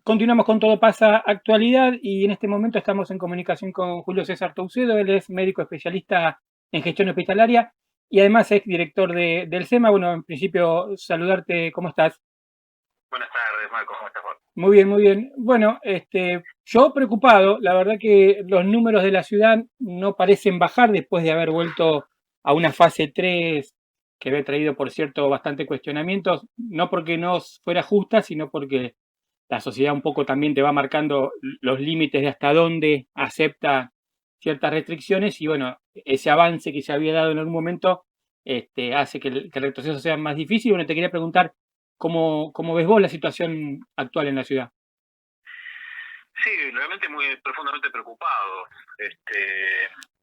Continuamos con Todo Pasa Actualidad y en este momento estamos en comunicación con Julio César Toucedo. Él es médico especialista en gestión hospitalaria y además es director del SEMA. Bueno, en principio saludarte, ¿cómo estás? Buenas tardes, Marco, ¿cómo estás, Juan? Muy bien, muy bien. Bueno, yo preocupado, la verdad que los números de la ciudad no parecen bajar después de haber vuelto a una fase 3 que había traído, por cierto, bastante cuestionamientos, no porque no fuera justa, sino porque la sociedad un poco también te va marcando los límites de hasta dónde acepta ciertas restricciones y bueno, ese avance que se había dado en algún momento hace que el retroceso sea más difícil. Bueno, te quería preguntar cómo ves vos la situación actual en la ciudad. Sí, realmente muy profundamente preocupado.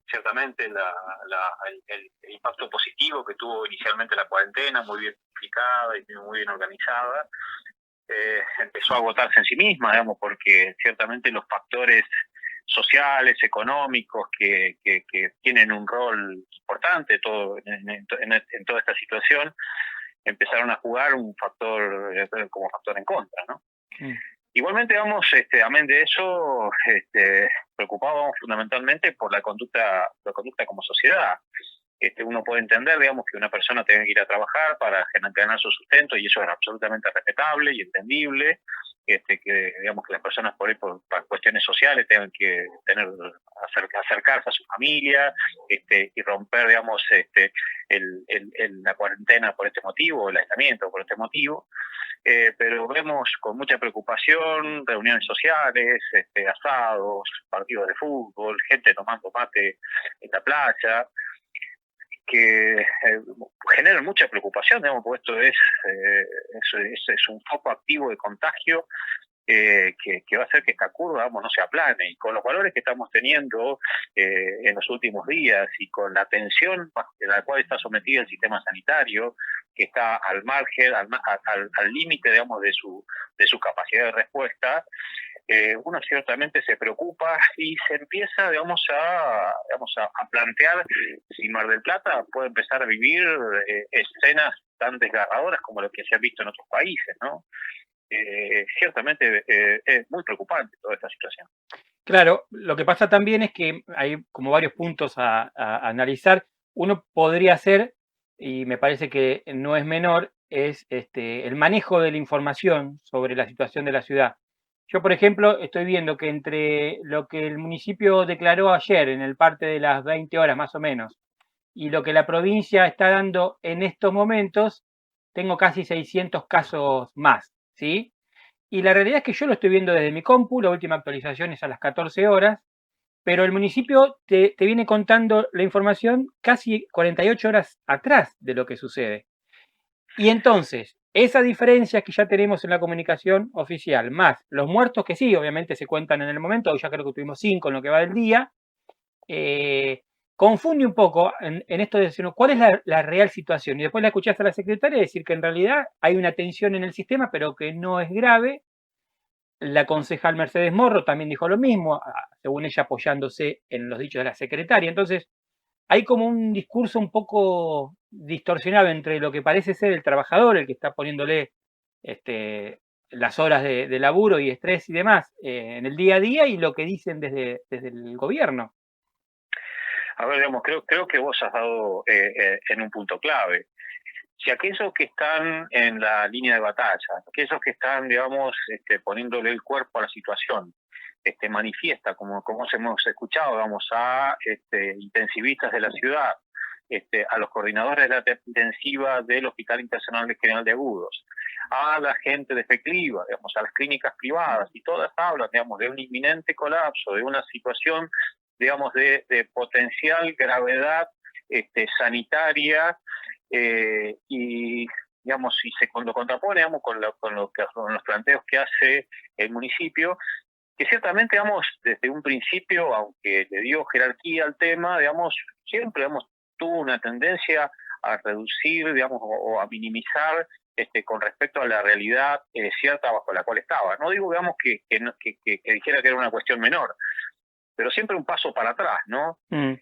Ciertamente el impacto positivo que tuvo inicialmente la cuarentena, muy bien explicada y muy bien organizada, empezó a agotarse en sí misma, digamos, porque ciertamente los factores sociales, económicos, que tienen un rol importante en toda esta situación, empezaron a jugar un factor como factor en contra, ¿no? Mm. Igualmente vamos, amén de eso, preocupados fundamentalmente por la conducta como sociedad. Uno puede entender, digamos, que una persona tenga que ir a trabajar para ganar su sustento y eso es absolutamente respetable y entendible. Digamos que las personas por cuestiones sociales tengan que acercarse a su familia y romper, digamos, la cuarentena por este motivo, el aislamiento por este motivo. Pero vemos con mucha preocupación reuniones sociales, asados, partidos de fútbol, gente tomando mate en la playa, que generan mucha preocupación, digamos, porque esto es un foco activo de contagio que va a hacer que esta curva, vamos, no se aplane. Y con los valores que estamos teniendo en los últimos días y con la tensión a la cual está sometido el sistema sanitario, que está al margen, al límite, digamos, de su capacidad de respuesta, uno ciertamente se preocupa y se empieza, digamos, a plantear si Mar del Plata puede empezar a vivir escenas tan desgarradoras como lo que se ha visto en otros países, ¿no? Ciertamente es muy preocupante toda esta situación. Claro, lo que pasa también es que hay como varios puntos a analizar. Uno podría ser, y me parece que no es menor, es el manejo de la información sobre la situación de la ciudad. Yo, por ejemplo, estoy viendo que entre lo que el municipio declaró ayer en el parte de las 20 horas más o menos y lo que la provincia está dando en estos momentos, tengo casi 600 casos más, ¿sí? Y la realidad es que yo lo estoy viendo desde mi compu, la última actualización es a las 14 horas, pero el municipio te viene contando la información casi 48 horas atrás de lo que sucede. Y entonces, esa diferencia que ya tenemos en la comunicación oficial, más los muertos que sí, obviamente se cuentan en el momento, hoy ya creo que tuvimos 5 en lo que va del día, eh, confunde un poco en esto de decir, ¿cuál es la real situación? Y después la escuchaste a la secretaria decir que en realidad hay una tensión en el sistema, pero que no es grave. La concejal Mercedes Morro también dijo lo mismo, según ella apoyándose en los dichos de la secretaria. Entonces, hay como un discurso un poco distorsionado entre lo que parece ser el trabajador, el que está poniéndole las horas de laburo y estrés y demás en el día a día, y lo que dicen desde el gobierno. A ver, digamos, creo que vos has dado en un punto clave. Si aquellos que están en la línea de batalla, aquellos que están, digamos, poniéndole el cuerpo a la situación, manifiesta, como hemos escuchado, vamos a intensivistas de la ciudad, a los coordinadores de la terapia intensiva del Hospital Internacional General de Agudos, a la gente de FECLIVA, digamos, a las clínicas privadas, y todas hablan, digamos, de un inminente colapso, de una situación, digamos, de potencial gravedad sanitaria, y digamos, si se lo contrapone, digamos, con los planteos que hace el municipio, que ciertamente, digamos, desde un principio, aunque le dio jerarquía al tema, digamos, siempre, digamos, tuvo una tendencia a reducir, digamos, o a minimizar con respecto a la realidad cierta bajo la cual estaba. No digo, digamos, que dijera que era una cuestión menor, pero siempre un paso para atrás, ¿no? Mm.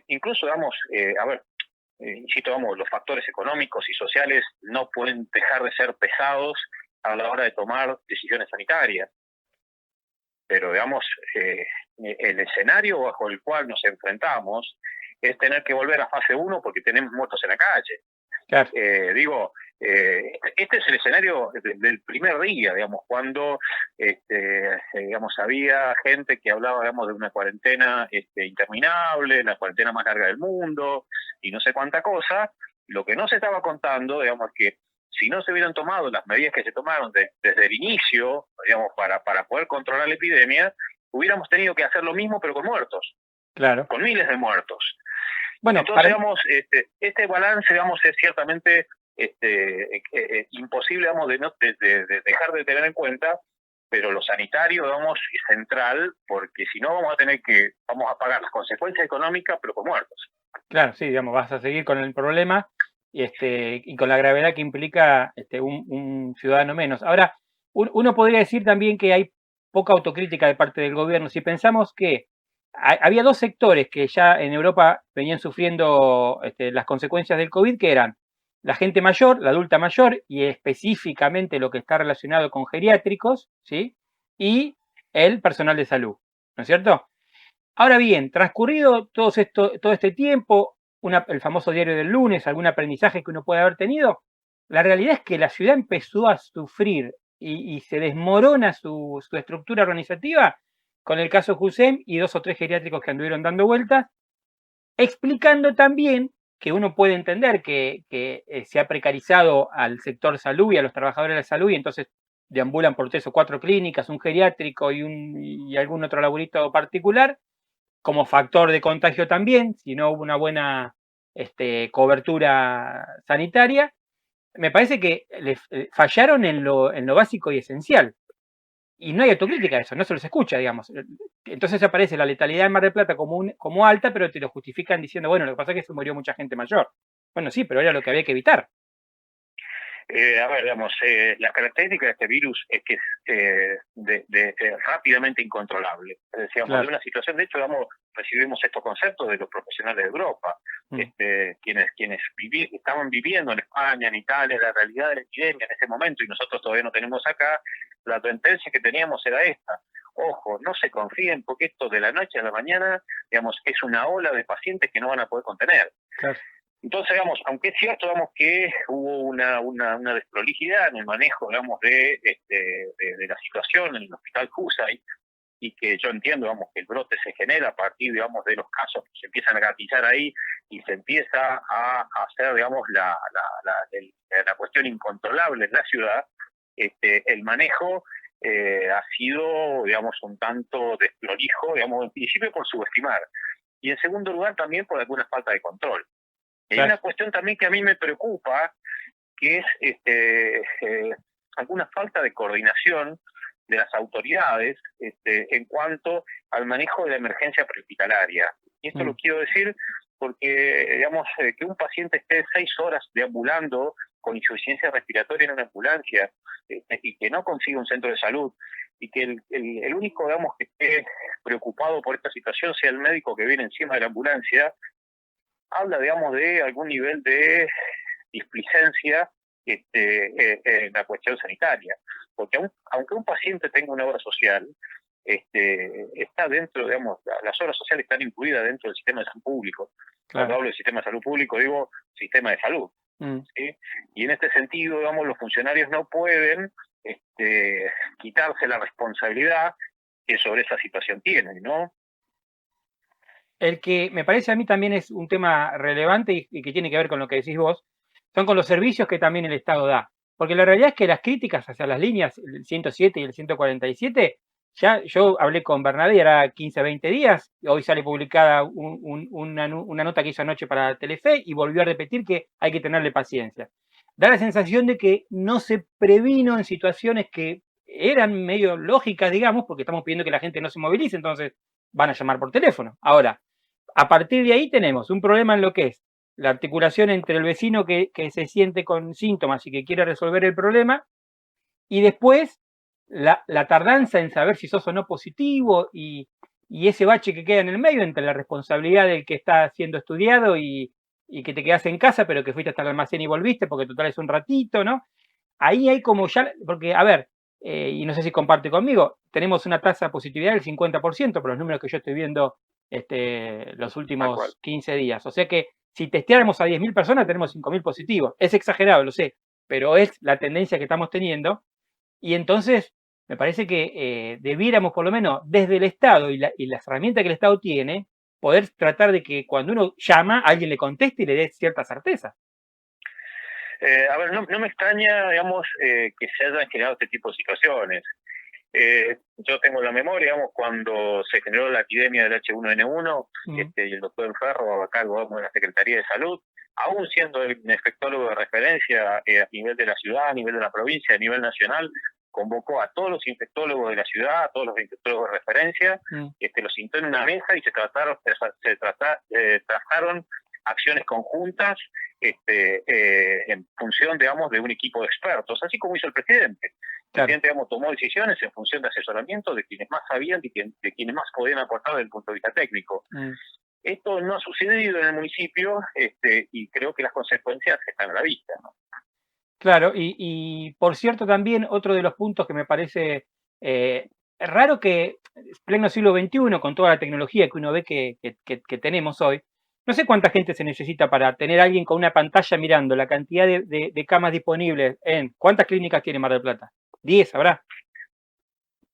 Incluso, digamos, a ver, insisto, vamos, los factores económicos y sociales no pueden dejar de ser pesados a la hora de tomar decisiones sanitarias. Pero, digamos, el escenario bajo el cual nos enfrentamos es tener que volver a fase 1 porque tenemos muertos en la calle. Claro. Este es el escenario del primer día, digamos, cuando digamos, había gente que hablaba, digamos, de una cuarentena interminable, la cuarentena más larga del mundo, y no sé cuánta cosa. Lo que no se estaba contando, digamos, que si no se hubieran tomado las medidas que se tomaron desde el inicio, digamos, para poder controlar la epidemia, hubiéramos tenido que hacer lo mismo, pero con muertos. Claro. Con miles de muertos. Bueno, entonces, digamos, este balance, digamos, es ciertamente imposible, digamos, de dejar de tener en cuenta, pero lo sanitario, digamos, es central, porque si no vamos a pagar las consecuencias económicas, pero con muertos. Claro, sí, digamos, vas a seguir con el problema y con la gravedad que implica un ciudadano menos. Ahora, uno podría decir también que hay poca autocrítica de parte del gobierno. Si pensamos que había dos sectores que ya en Europa venían sufriendo las consecuencias del COVID, que eran la gente mayor, la adulta mayor, y específicamente lo que está relacionado con geriátricos, ¿sí? Y el personal de salud, ¿no es cierto? Ahora bien, transcurrido todo este tiempo, el famoso diario del lunes, algún aprendizaje que uno puede haber tenido, la realidad es que la ciudad empezó a sufrir y se desmorona su estructura organizativa con el caso Hussein y 2 o 3 geriátricos que anduvieron dando vueltas, explicando también que uno puede entender que se ha precarizado al sector salud y a los trabajadores de la salud y entonces deambulan por 3 o 4 clínicas, un geriátrico y algún otro laburito particular, como factor de contagio también, si no hubo una buena cobertura sanitaria. Me parece que fallaron en lo básico y esencial. Y no hay autocrítica de eso, no se los escucha, digamos. Entonces aparece la letalidad en Mar del Plata como alta, pero te lo justifican diciendo, bueno, lo que pasa es que se murió mucha gente mayor. Bueno, sí, pero era lo que había que evitar. A ver, digamos, la característica de este virus es que es rápidamente incontrolable. Es decir, claro, de una situación, de hecho, digamos, recibimos estos conceptos de los profesionales de Europa, quienes estaban viviendo en España, en Italia, la realidad de la epidemia en ese momento, y nosotros todavía no tenemos acá. La advertencia que teníamos era esta: ojo, no se confíen, porque esto de la noche a la mañana, digamos, es una ola de pacientes que no van a poder contener. Claro. Entonces, digamos, aunque es cierto, digamos, que hubo una desprolijidad en el manejo, digamos, de la situación en el hospital Husay, y que yo entiendo, digamos, que el brote se genera a partir, digamos, de los casos que se empiezan a gatizar ahí y se empieza a hacer, digamos, la cuestión incontrolable en la ciudad. El manejo ha sido, digamos, un tanto desprolijo, digamos, en principio por subestimar, y en segundo lugar también por alguna falta de control. Hay una cuestión también que a mí me preocupa, que es alguna falta de coordinación de las autoridades en cuanto al manejo de la emergencia prehospitalaria. Y esto lo quiero decir porque, digamos, que un paciente esté 6 horas deambulando con insuficiencia respiratoria en una ambulancia y que no consiga un centro de salud, y que el único, digamos, que esté preocupado por esta situación sea el médico que viene encima de la ambulancia, habla, digamos, de algún nivel de displicencia en la cuestión sanitaria. Porque aunque un paciente tenga una obra social, está dentro, digamos, las obras sociales están incluidas dentro del sistema de salud público. Claro. Cuando hablo del sistema de salud público, digo sistema de salud. ¿Sí? Y en este sentido, digamos, los funcionarios no pueden quitarse la responsabilidad que sobre esa situación tienen, ¿no? El que me parece a mí también es un tema relevante y que tiene que ver con lo que decís vos, son con los servicios que también el Estado da. Porque la realidad es que las críticas hacia las líneas, el 107 y el 147, ya yo hablé con Bernadette, era 15, 20 días, hoy sale publicada una nota que hizo anoche para Telefe y volvió a repetir que hay que tenerle paciencia. Da la sensación de que no se previno en situaciones que eran medio lógicas, digamos, porque estamos pidiendo que la gente no se movilice, entonces van a llamar por teléfono. Ahora, a partir de ahí tenemos un problema en lo que es la articulación entre el vecino que se siente con síntomas y que quiere resolver el problema, y después la tardanza en saber si sos o no positivo y ese bache que queda en el medio entre la responsabilidad del que está siendo estudiado y que te quedas en casa, pero que fuiste hasta el almacén y volviste porque total es un ratito, ¿no? ahí hay como ya, porque a ver, y no sé si comparte conmigo, tenemos una tasa de positividad del 50% por los números que yo estoy viendo los tal cual. últimos 15 días. O sea que si testeáramos a 10.000 personas tenemos 5.000 positivos. Es exagerado, lo sé, pero es la tendencia que estamos teniendo. Y entonces me parece que debiéramos por lo menos desde el Estado y las herramientas que el Estado tiene, poder tratar de que cuando uno llama, alguien le conteste y le dé cierta certeza. A ver, no me extraña, digamos, que se hayan generado este tipo de situaciones. Yo tengo la memoria, digamos, cuando se generó la epidemia del H1N1, y el doctor Ferro, acá de la Secretaría de Salud, aún siendo el infectólogo de referencia a nivel de la ciudad, a nivel de la provincia, a nivel nacional, convocó a todos los infectólogos de la ciudad, a todos los infectólogos de referencia, los sentó en una mesa y se trazaron acciones conjuntas en función, digamos, de un equipo de expertos, así como hizo el presidente. El presidente, digamos, tomó decisiones en función de asesoramiento de quienes más sabían, de quienes más podían aportar desde el punto de vista técnico. Esto no ha sucedido en el municipio y creo que las consecuencias están a la vista, ¿no? Claro, y por cierto también otro de los puntos que me parece raro que en pleno siglo XXI, con toda la tecnología que uno ve que tenemos hoy, no sé cuánta gente se necesita para tener a alguien con una pantalla mirando la cantidad de camas disponibles en... ¿Cuántas clínicas tiene Mar del Plata? 10, ¿habrá?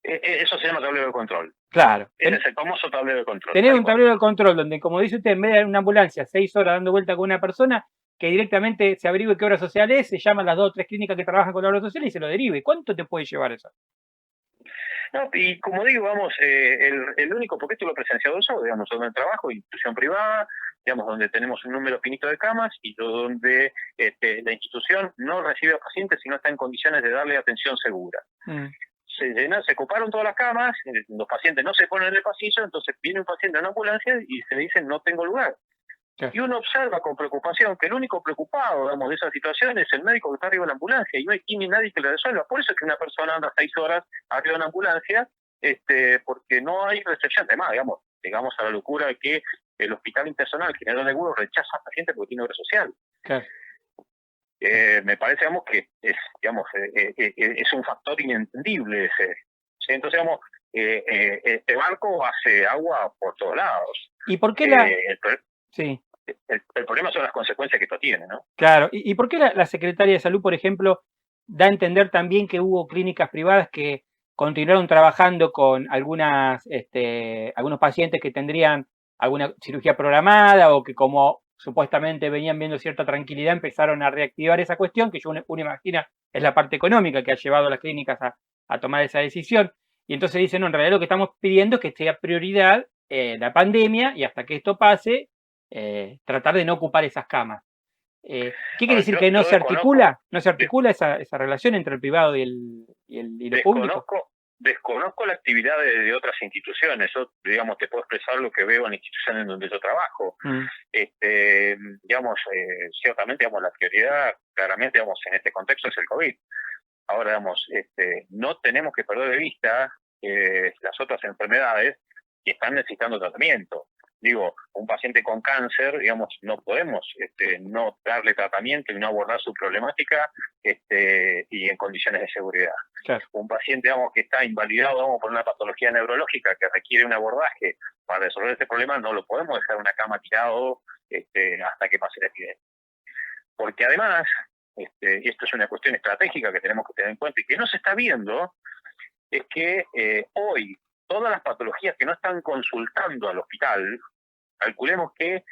Eso se llama tablero de control. Claro. Ese es el famoso tablero de control. Tener un tablero de control donde, como dice usted, en vez de dar una ambulancia 6 horas dando vuelta con una persona, que directamente se averigüe qué obra social es, se llaman las 2 o 3 clínicas que trabajan con la obra social y se lo derive. ¿Cuánto te puede llevar eso? No, y como digo, vamos, el único, porque esto lo he presenciado yo, digamos, donde trabajo, institución privada, digamos, donde tenemos un número finito de camas y donde la institución no recibe a pacientes si no está en condiciones de darle atención segura. Se ocuparon todas las camas, los pacientes no se ponen en el pasillo, entonces viene un paciente en una ambulancia y se le dice no tengo lugar. Y uno observa con preocupación que el único preocupado, digamos, de esa situación es el médico que está arriba de la ambulancia y no hay ni nadie que le resuelva. Por eso es que una persona anda 6 horas arriba de una ambulancia, porque no hay recepción. Además, digamos a la locura de que el Hospital Internacional General de Guro rechaza a pacientes porque tiene obra social. Claro. Me parece, digamos, que es un factor inentendible ese. ¿Sí? Entonces, digamos, este barco hace agua por todos lados. ¿Y por qué sí. El problema son las consecuencias que esto tiene, ¿no? Claro. ¿Y por qué la Secretaría de Salud, por ejemplo, da a entender también que hubo clínicas privadas que continuaron trabajando con algunos pacientes que tendrían alguna cirugía programada o que como supuestamente venían viendo cierta tranquilidad empezaron a reactivar esa cuestión, que uno imagina es la parte económica que ha llevado a las clínicas a tomar esa decisión? Y entonces dicen, no, en realidad lo que estamos pidiendo es que sea prioridad la pandemia y hasta que esto pase, tratar de no ocupar esas camas. ¿Qué quiere decir? ¿Que no se articula? ¿No se articula esa relación entre el privado y lo público? Desconozco la actividad de otras instituciones. Yo, digamos, te puedo expresar lo que veo en la institución en donde yo trabajo. Ciertamente, digamos, la prioridad, claramente, digamos, en este contexto es el COVID. Ahora, digamos, no tenemos que perder de vista las otras enfermedades que están necesitando tratamiento. Digo, un paciente con cáncer, digamos, no podemos no darle tratamiento y no abordar su problemática y en condiciones de seguridad. Claro. Un paciente, digamos, que está invalidado, digamos, por una patología neurológica que requiere un abordaje para resolver este problema, no lo podemos dejar en una cama tirado hasta que pase la epidemia. Porque además, y esto es una cuestión estratégica que tenemos que tener en cuenta y que no se está viendo, es que hoy todas las patologías que no están consultando al hospital, calculemos que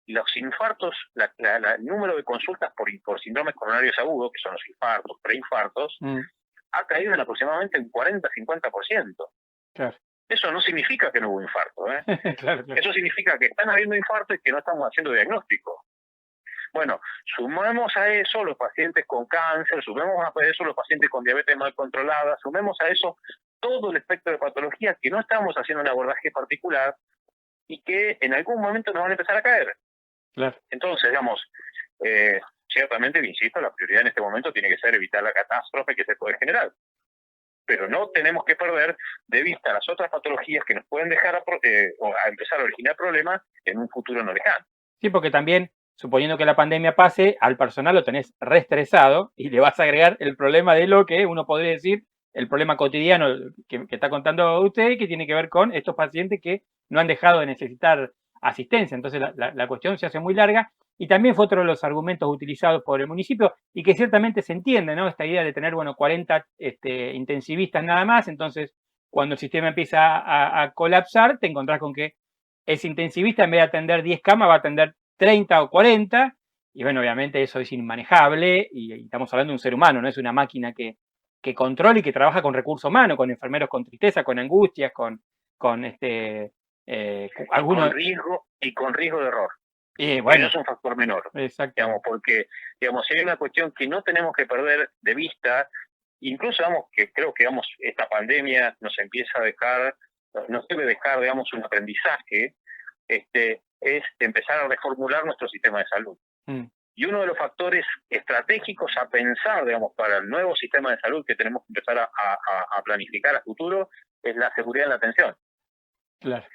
los infartos, el número de consultas por síndromes coronarios agudos, que son los infartos, preinfartos, ha caído en aproximadamente un 40-50%. Claro. Eso no significa que no hubo infarto, claro. Eso significa que están habiendo infartos y que no estamos haciendo diagnóstico. Bueno, sumamos a eso los pacientes con cáncer, sumemos a eso los pacientes con diabetes mal controlada, sumemos a eso todo el espectro de patologías que no estamos haciendo un abordaje particular y que en algún momento nos van a empezar a caer. Claro. Entonces, digamos, ciertamente, insisto, la prioridad en este momento tiene que ser evitar la catástrofe que se puede generar. Pero no tenemos que perder de vista las otras patologías que nos pueden dejar a empezar a originar problemas en un futuro no lejano. Sí, porque también suponiendo que la pandemia pase, al personal lo tenés reestresado y le vas a agregar el problema de lo que uno podría decir, el problema cotidiano que está contando usted, que tiene que ver con estos pacientes que no han dejado de necesitar asistencia. Entonces la cuestión se hace muy larga y también fue otro de los argumentos utilizados por el municipio y que ciertamente se entiende, ¿no? Esta idea de tener, bueno, 40 intensivistas nada más, entonces cuando el sistema empieza a colapsar, te encontrás con que ese intensivista en vez de atender 10 camas va a atender 30 o 40 y bueno, obviamente eso es inmanejable y estamos hablando de un ser humano, no es una máquina que controla y que trabaja con recursos humanos, con enfermeros con tristeza, con angustias, con algunos... Con riesgo de error. Bueno, eso es un factor menor. Exacto. Digamos, porque digamos, si hay una cuestión que no tenemos que perder de vista, incluso que creo que esta pandemia nos empieza a dejar, nos debe dejar, digamos, un aprendizaje, es empezar a reformular nuestro sistema de salud. Y uno de los factores estratégicos a pensar, digamos, para el nuevo sistema de salud que tenemos que empezar a planificar a futuro es la seguridad en la atención. Claro.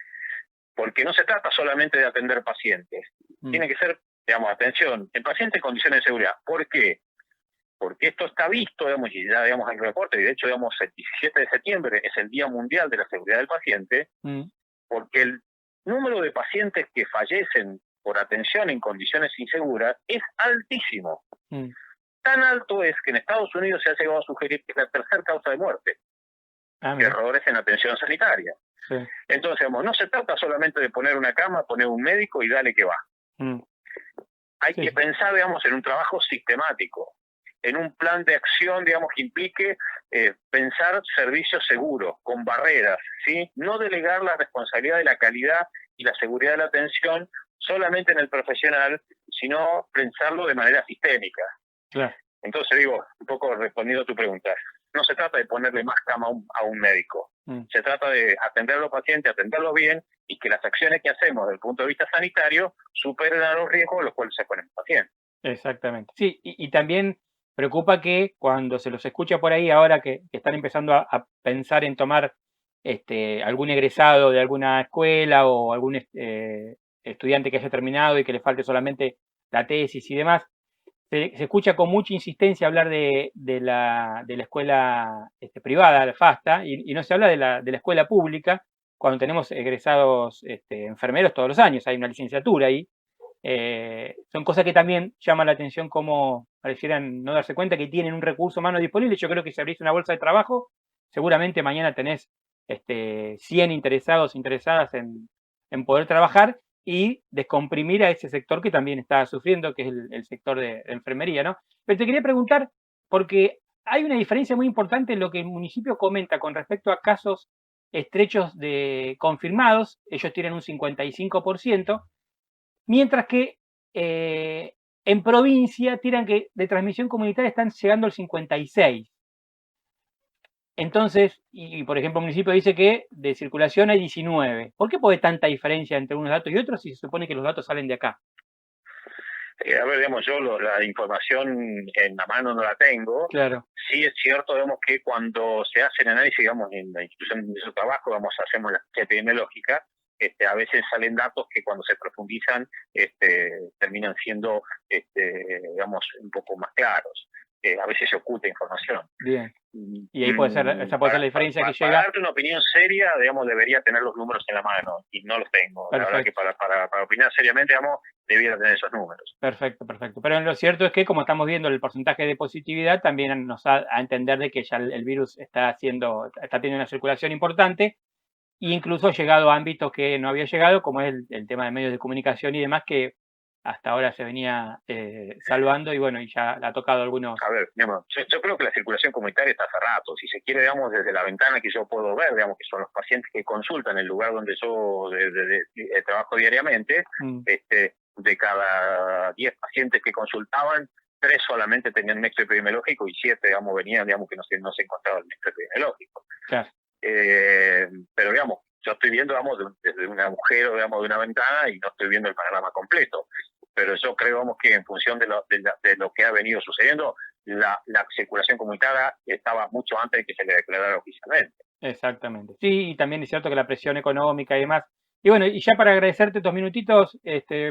Porque no se trata solamente de atender pacientes. Tiene que ser, digamos, atención en pacientes en condiciones de seguridad. ¿Por qué? Porque esto está visto, digamos, y ya, digamos, hay reportes, y de hecho, digamos, el 17 de septiembre es el Día Mundial de la Seguridad del Paciente, porque el número de pacientes que fallecen por atención en condiciones inseguras es altísimo. Tan alto es que en Estados Unidos se ha llegado a sugerir que es la tercera causa de muerte. Errores en atención sanitaria. Sí. Entonces, digamos, no se trata solamente de poner una cama, poner un médico y dale que va. Hay que pensar, digamos, en un trabajo sistemático, en un plan de acción, digamos, que implique pensar servicios seguros, con barreras, ¿sí? No delegar la responsabilidad de la calidad y la seguridad de la atención solamente en el profesional, sino pensarlo de manera sistémica. Claro. Entonces, digo, un poco respondiendo a tu pregunta, no se trata de ponerle más cama a un médico. Se trata de atender a los pacientes, atenderlos bien y que las acciones que hacemos desde el punto de vista sanitario superen a los riesgos a los cuales se ponen los pacientes. Exactamente. Sí, y también preocupa que cuando se los escucha por ahí, ahora que están empezando a pensar en tomar algún egresado de alguna escuela o algún estudiante que haya terminado y que le falte solamente la tesis y demás, se escucha con mucha insistencia hablar de la escuela privada, la FASTA, y no se habla de la escuela pública, cuando tenemos egresados enfermeros todos los años, hay una licenciatura ahí. Son cosas que también llaman la atención, como parecieran no darse cuenta que tienen un recurso humano disponible. Yo creo que si abrís una bolsa de trabajo, seguramente mañana tenés 100 interesadas en poder trabajar y descomprimir a ese sector que también está sufriendo, que es el sector de enfermería, ¿no? Pero te quería preguntar, porque hay una diferencia muy importante en lo que el municipio comenta con respecto a casos estrechos de confirmados, ellos tienen un 55%, mientras que en provincia tiran que de transmisión comunitaria están llegando al 56%. Entonces, y por ejemplo, el municipio dice que de circulación hay 19. ¿Por qué puede tanta diferencia entre unos datos y otros si se supone que los datos salen de acá? A ver, digamos, yo la información en la mano no la tengo. Claro. Sí es cierto, digamos, que cuando se hace el análisis, digamos, en la institución de su trabajo, digamos, hacemos la ficha epidemiológica, a veces salen datos que cuando se profundizan terminan siendo, digamos, un poco más claros. A veces se oculta información. Bien. Y ahí puede ser, esa puede ser la diferencia que llega. Para darte una opinión seria, digamos, debería tener los números en la mano, y no los tengo. Perfecto. La verdad que para opinar seriamente, digamos, debiera tener esos números. Perfecto. Pero lo cierto es que, como estamos viendo el porcentaje de positividad, también nos da a entender de que ya el virus está teniendo una circulación importante, e incluso ha llegado a ámbitos que no había llegado, como es el tema de medios de comunicación y demás, que hasta ahora se venía salvando y bueno, y ya la ha tocado algunos. A ver, digamos, yo creo que la circulación comunitaria está hace rato. Si se quiere, digamos, desde la ventana que yo puedo ver, digamos, que son los pacientes que consultan en el lugar donde yo trabajo diariamente, de cada 10 pacientes que consultaban, 3 solamente tenían nexo epidemiológico y 7, digamos, venían, digamos, que no se encontraba el nexo epidemiológico. Claro. Pero, digamos, yo estoy viendo, digamos, desde un agujero, digamos, de una ventana y no estoy viendo el panorama completo. Pero yo creo, vamos, que en función de lo que ha venido sucediendo, la circulación comunitaria estaba mucho antes de que se le declarara oficialmente. Exactamente. Sí, y también es cierto que la presión económica y demás. Y bueno, y ya para agradecerte estos minutitos,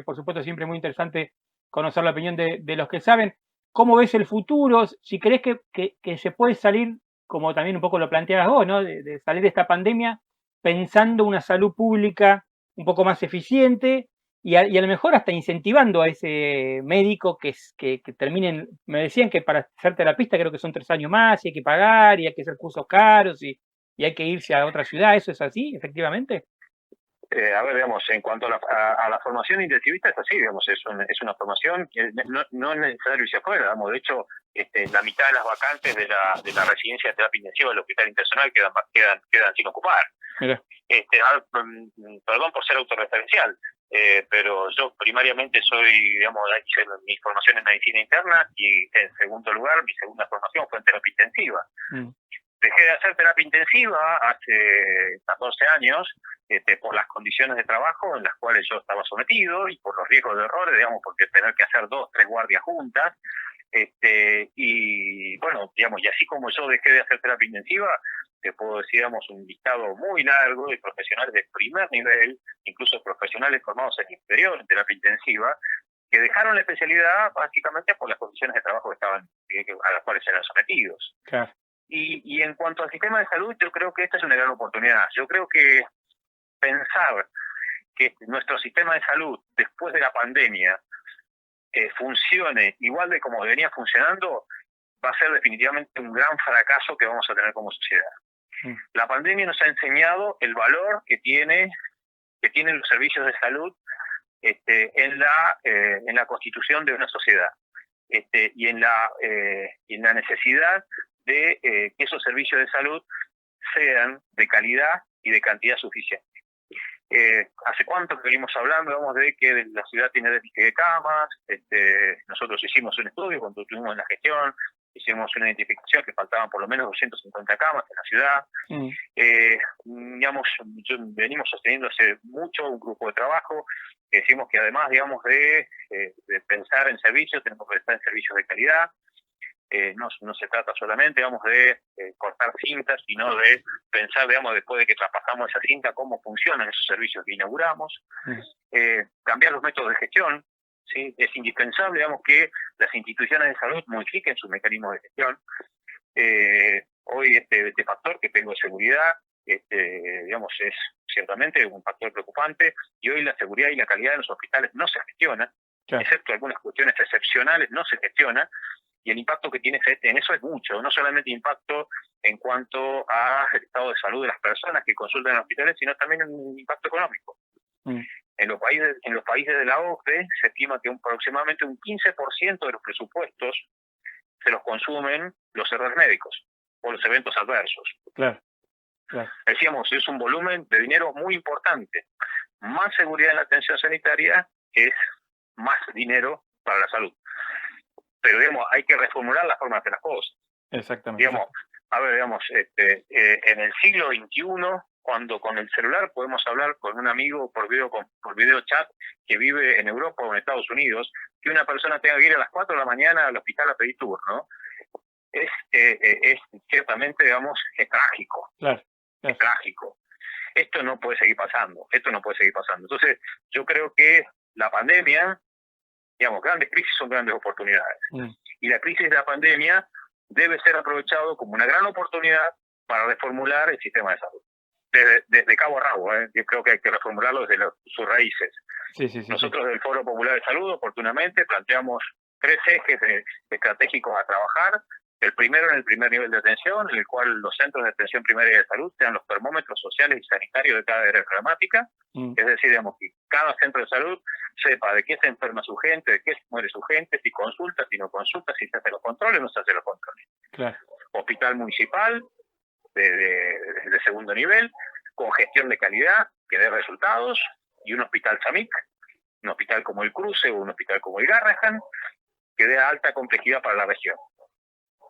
por supuesto siempre muy interesante conocer la opinión de los que saben. ¿Cómo ves el futuro? Si crees que se puede salir, como también un poco lo planteabas vos, ¿no? De salir de esta pandemia pensando una salud pública un poco más eficiente y a lo mejor hasta incentivando a ese médico que terminen, me decían que para ser terapista creo que son 3 años más y hay que pagar y hay que hacer cursos caros y hay que irse a otra ciudad. ¿Eso es así, efectivamente? A ver, digamos, en cuanto a la formación intensivista, es así, digamos, es una formación que no es necesario irse afuera, digamos, de hecho, la mitad de las vacantes de la residencia de terapia intensiva del hospital internacional quedan sin ocupar. Mira. Perdón por ser autorreferencial, pero yo primariamente digamos, hice mi formación en medicina interna y en segundo lugar, mi segunda formación fue en terapia intensiva. Dejé de hacer terapia intensiva hace 14 años por las condiciones de trabajo en las cuales yo estaba sometido y por los riesgos de errores, digamos, porque tener que hacer 2, 3 guardias juntas. Y bueno, digamos, y así como yo dejé de hacer terapia intensiva, te puedo decir, digamos, un listado muy largo de profesionales de primer nivel, incluso profesionales formados en inferior en terapia intensiva, que dejaron la especialidad básicamente por las condiciones de trabajo a las cuales eran sometidos. Claro. Y en cuanto al sistema de salud, yo creo que esta es una gran oportunidad. Yo creo que pensar que nuestro sistema de salud, después de la pandemia, funcione igual de como venía funcionando, va a ser definitivamente un gran fracaso que vamos a tener como sociedad. La pandemia nos ha enseñado el valor que tienen los servicios de salud en la constitución de una sociedad y en la necesidad de que esos servicios de salud sean de calidad y de cantidad suficiente. ¿Hace cuánto que venimos hablando, digamos, de que la ciudad tiene déficit de camas? Nosotros hicimos un estudio cuando estuvimos en la gestión, hicimos una identificación que faltaban por lo menos 250 camas en la ciudad. Digamos, venimos sosteniendo hace mucho un grupo de trabajo que decimos que además, digamos, de pensar en servicios, tenemos que pensar en servicios de calidad. No se trata solamente, digamos, de cortar cintas, sino de pensar, digamos, después de que traspasamos esa cinta, cómo funcionan esos servicios que inauguramos. Cambiar los métodos de gestión, ¿sí? Es indispensable, digamos, que las instituciones de salud modifiquen sus mecanismos de gestión. Hoy este factor que tengo de seguridad, digamos, es ciertamente un factor preocupante, y hoy la seguridad y la calidad de los hospitales no se gestiona, excepto algunas cuestiones excepcionales, no se gestiona. Y el impacto que tiene en eso es mucho, no solamente impacto en cuanto al estado de salud de las personas que consultan en hospitales, sino también un impacto económico. En los países de la OCDE se estima que aproximadamente un 15% de los presupuestos se los consumen los errores médicos o los eventos adversos. Claro. Decíamos, es un volumen de dinero muy importante. Más seguridad en la atención sanitaria es más dinero para la salud. Pero, digamos, hay que reformular la forma de hacer las cosas. Exactamente. Digamos, a ver, digamos, en el siglo XXI, cuando con el celular podemos hablar con un amigo por video chat que vive en Europa o en Estados Unidos, que una persona tenga que ir a las 4 de la mañana al hospital a pedir turno, es ciertamente, digamos, es trágico. Claro. Es trágico. Esto no puede seguir pasando. Entonces, yo creo que la pandemia, digamos, grandes crisis son grandes oportunidades. Y la crisis de la pandemia debe ser aprovechado como una gran oportunidad para reformular el sistema de salud. Desde cabo a rabo, yo creo que hay que reformularlo desde sus raíces. Nosotros del Foro Popular de Salud, oportunamente, planteamos 3 ejes estratégicos a trabajar. El primero en el primer nivel de atención, en el cual los centros de atención primaria de salud sean los termómetros sociales y sanitarios de cada área programática. Es decir, digamos, que cada centro de salud sepa de qué se enferma su gente, de qué se muere su gente, si consulta, si no consulta, si se hace los controles o no se hace los controles. Claro. Hospital municipal de segundo nivel, con gestión de calidad, que dé resultados, y un hospital SAMIC, un hospital como el Cruce o un hospital como el Garrahan, que dé alta complejidad para la región.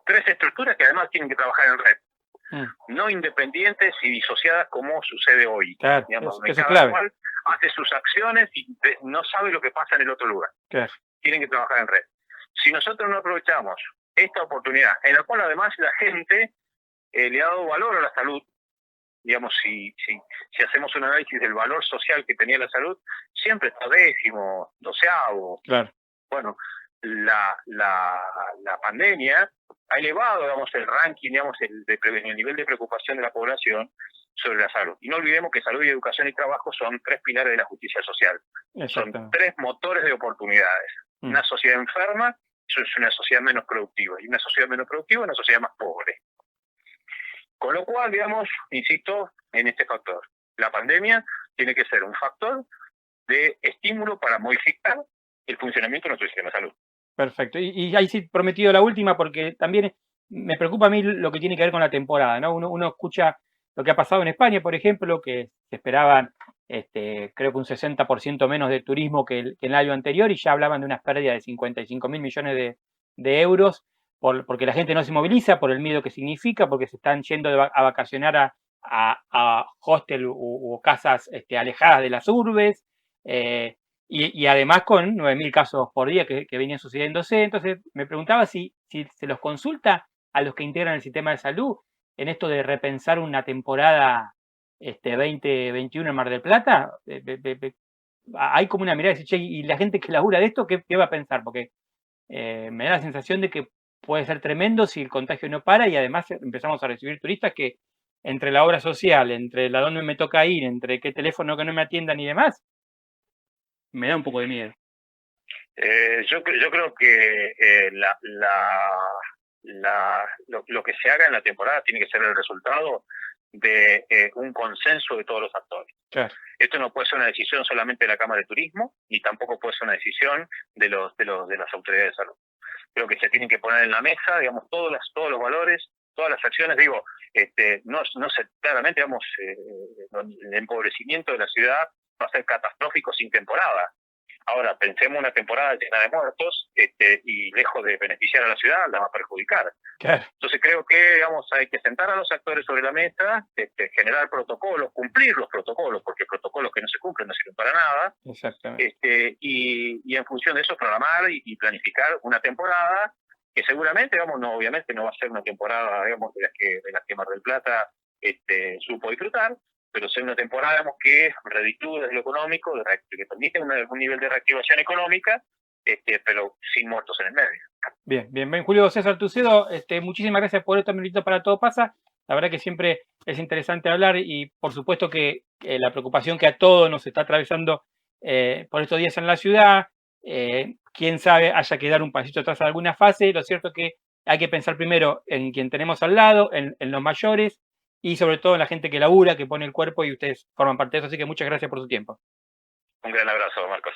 3 estructuras que además tienen que trabajar en red, no independientes y disociadas como sucede hoy. Claro, digamos, eso es cada clave. cual hace sus acciones y no sabe lo que pasa en el otro lugar. Claro. Tienen que trabajar en red. Si nosotros no aprovechamos esta oportunidad, en la cual además la gente le ha dado valor a la salud, digamos, si hacemos un análisis del valor social que tenía la salud, siempre está 10º, 12º. Claro. Bueno, la pandemia ha elevado, digamos, el ranking, digamos, el nivel de preocupación de la población sobre la salud. Y no olvidemos que salud y educación y trabajo son 3 pilares de la justicia social. Son 3 motores de oportunidades. Una sociedad enferma, eso es una sociedad menos productiva. Y una sociedad menos productiva es una sociedad más pobre. Con lo cual, digamos, insisto en este factor. La pandemia tiene que ser un factor de estímulo para modificar el funcionamiento de nuestro sistema de salud. Perfecto. Y ahí sí prometido la última, porque también me preocupa a mí lo que tiene que ver con la temporada, ¿no? Uno escucha lo que ha pasado en España, por ejemplo, que se esperaban, creo que un 60% menos de turismo que el año anterior, y ya hablaban de unas pérdidas de 55.000 millones de euros, porque la gente no se moviliza, por el miedo que significa, porque se están yendo a vacacionar a hostel o casas alejadas de las urbes. Y además con 9.000 casos por día que venían sucediéndose. Entonces me preguntaba si se los consulta a los que integran el sistema de salud en esto de repensar una temporada 2021 en Mar del Plata. Hay como una mirada de decir, che, y la gente que labura de esto, ¿qué va a pensar? Porque me da la sensación de que puede ser tremendo si el contagio no para, y además empezamos a recibir turistas que entre la obra social, entre la dónde me toca ir, entre qué teléfono que no me atiendan y demás, me da un poco de miedo. Yo creo que lo que se haga en la temporada tiene que ser el resultado de un consenso de todos los actores. Claro. Esto no puede ser una decisión solamente de la Cámara de Turismo, ni tampoco puede ser una decisión de las autoridades de salud. Creo que se tienen que poner en la mesa, digamos, todos los valores, todas las acciones. Digo, no se, claramente, digamos, el empobrecimiento de la ciudad va a ser catastrófico sin temporada. Ahora, pensemos una temporada llena de muertos y lejos de beneficiar a la ciudad, la va a perjudicar. Claro. Entonces creo que, digamos, hay que sentar a los actores sobre la mesa, generar protocolos, cumplir los protocolos, porque protocolos que no se cumplen no sirven para nada. Exactamente. Y en función de eso programar y planificar una temporada que seguramente, digamos, obviamente no va a ser una temporada, digamos, de las que Mar del Plata supo disfrutar, pero ser una temporada, digamos, que reditúe desde lo económico, que permite un nivel de reactivación económica, pero sin muertos en el medio. Bien, Julio César Tucedo, muchísimas gracias por estos minutitos para Todo Pasa. La verdad que siempre es interesante hablar, y por supuesto que la preocupación que a todos nos está atravesando por estos días en la ciudad, quién sabe, haya que dar un pasito atrás a alguna fase. Lo cierto es que hay que pensar primero en quien tenemos al lado, en los mayores, y sobre todo en la gente que labura, que pone el cuerpo, y ustedes forman parte de eso. Así que muchas gracias por su tiempo. Un gran abrazo, Marcos.